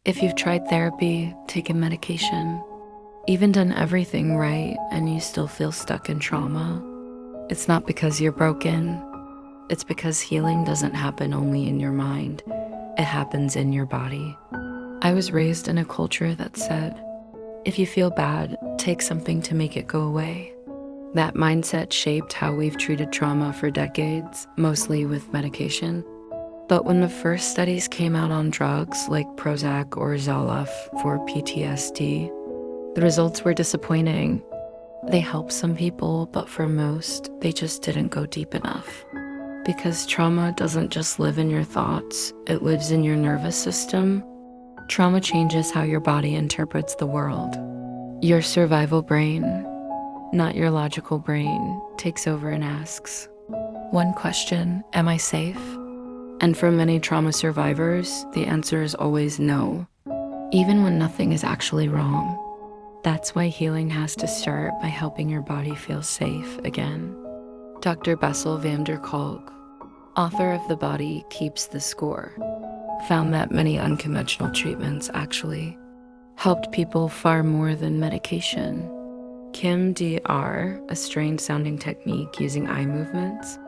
If you've tried therapy, taken medication, even done everything right, and you still feel stuck in trauma, it's not because you're broken. It's because healing doesn't happen only in your mind. It happens in your body. I was raised in a culture that said, if you feel bad, take something to make it go away. That mindset shaped how we've treated trauma for decades, mostly with medication. But when the first studies came out on drugs like Prozac or Zoloft for PTSD, the results were disappointing. They helped some people, but for most, they just didn't go deep enough. Because trauma doesn't just live in your thoughts, it lives in your nervous system. Trauma changes how your body interprets the world. Your survival brain, not your logical brain, takes over and asks one question: am I safe? And for many trauma survivors, the answer is always no, even when nothing is actually wrong. That's why healing has to start by helping your body feel safe again. Dr. Bessel van der Kolk, author of The Body Keeps the Score, found that many unconventional treatments actually helped people far more than medication. Kim DR, a strange sounding technique using eye movements,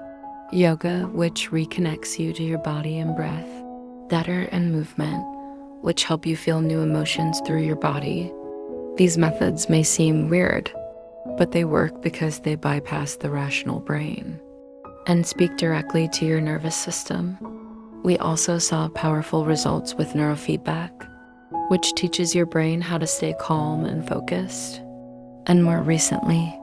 yoga, which reconnects you to your body and breath, theater and movement, which help you feel new emotions through your body. These methods may seem weird, but they work because they bypass the rational brain and speak directly to your nervous system. We also saw powerful results with neurofeedback, which teaches your brain how to stay calm and focused. And more recently,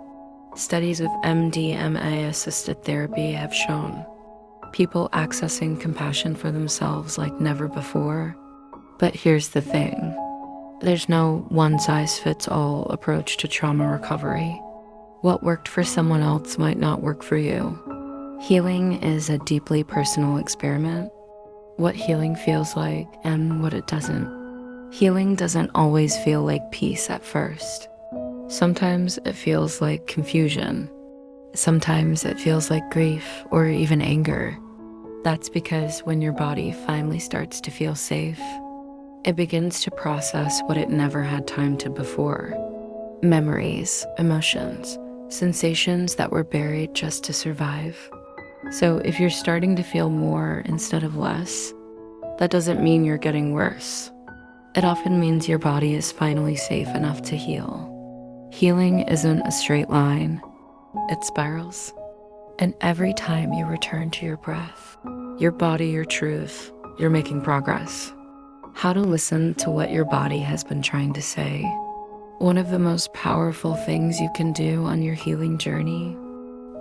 studies with MDMA-assisted therapy have shown people accessing compassion for themselves like never before. But here's the thing. There's no one-size-fits-all approach to trauma recovery. What worked for someone else might not work for you. Healing is a deeply personal experiment. What healing feels like and what it doesn't. Healing doesn't always feel like peace at first. Sometimes it feels like confusion. Sometimes it feels like grief or even anger. That's because when your body finally starts to feel safe, it begins to process what it never had time to before. Memories, emotions, sensations that were buried just to survive. So if you're starting to feel more instead of less, that doesn't mean you're getting worse. It often means your body is finally safe enough to heal. Healing isn't a straight line, it spirals. And every time you return to your breath, your body, your truth, you're making progress. How to listen to what your body has been trying to say. One of the most powerful things you can do on your healing journey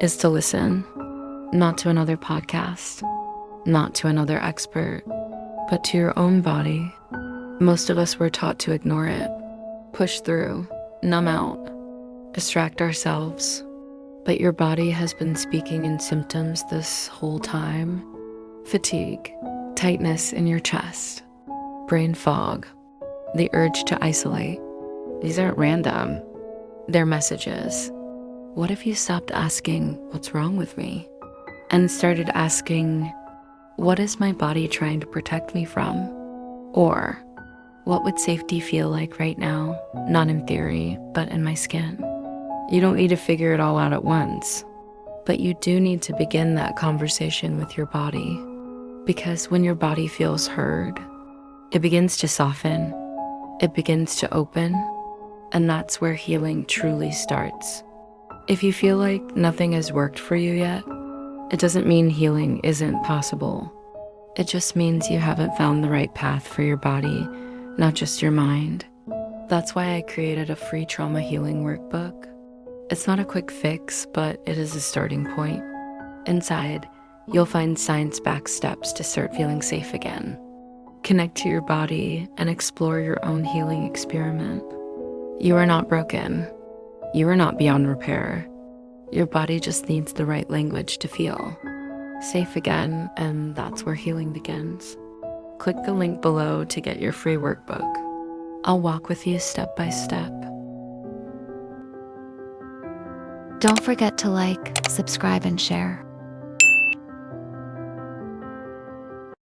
is to listen, not to another podcast, not to another expert, but to your own body. Most of us were taught to ignore it, push through, numb out, distract ourselves. But your body has been speaking in symptoms this whole time. Fatigue, tightness in your chest, brain fog, the urge to isolate. These aren't random. They're messages. What if you stopped asking, what's wrong with me? And started asking, what is my body trying to protect me from? Or, what would safety feel like right now? Not in theory, but in my skin. You don't need to figure it all out at once, but you do need to begin that conversation with your body. Because when your body feels heard, it begins to soften, it begins to open, and that's where healing truly starts. If you feel like nothing has worked for you yet, it doesn't mean healing isn't possible. It just means you haven't found the right path for your body, not just your mind. That's why I created a free trauma healing workbook. It's not a quick fix, but it is a starting point. Inside, you'll find science-backed steps to start feeling safe again. Connect to your body and explore your own healing experiment. You are not broken. You are not beyond repair. Your body just needs the right language to feel safe again, and that's where healing begins. Click the link below to get your free workbook. I'll walk with you step by step. Don't forget to like, subscribe, and share.